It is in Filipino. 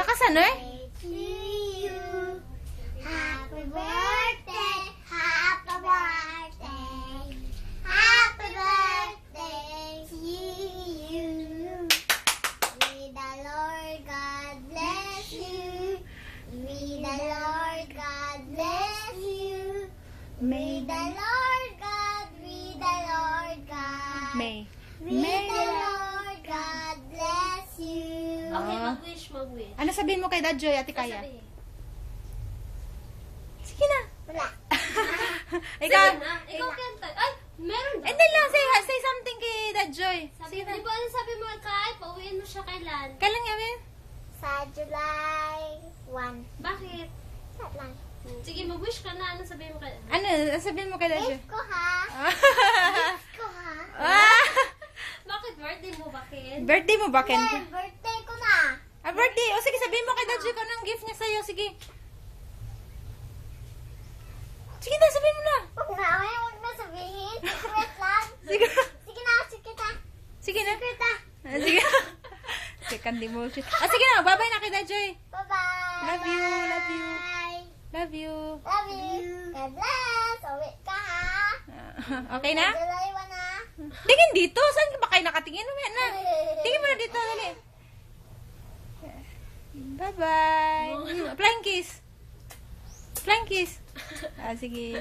Lakas ano eh? To you. Happy birthday. Happy birthday. Happy birthday to you. May the Lord God bless you. May the Lord God bless you. May the Lord God, may the Lord God. May. May the Lord God bless you. Okay, Ah. mag-wish. Ano sabihin mo kay Dad Joy, Ate Kaya? Sasabihin. Sige na. Wala. Ikaw. Sige na. Ikaw kanta. Ay, meron ba? Hindi lang, say something kay Dad Joy. Sabi, Sige na. di ba ano sabi mo kay, pauwiin mo siya kailan? Kailan nga, Ben? Sa July 1. Bakit? Saan lang? Sige, mag-wish ka na. Ano sabihin mo kay... Ano sabihin mo kay Dad Joy? Gift ko ha. Gift ko ha. Ah! Bakit birthday mo? Bakit? Birthday mo ba, Ken? Then, birthday ko na. Ah, birthday. O sige, sabihin mo kay Dad Joy kung anong gift niya sa'yo. Sige. Sige na, sabihin mo na. Huwag na, huwag na sabihin. Secret lang. Sige. Sige na, secret ha. Sige na. Secret ha. Ah, sige. Second emotion. Ah, sige na. Bye-bye na kay Dad Joy. Bye-bye. Love you, love you. Bye. Love you. Love you. God bless. Uwi ka ha. Okay na? July 1 ha. Tingin dito. Saan ba kayo nakatingin? Umaya na. Tingin mo na dito. Dali. Bye-bye. Flying kiss. Flying kiss. Ah, sige.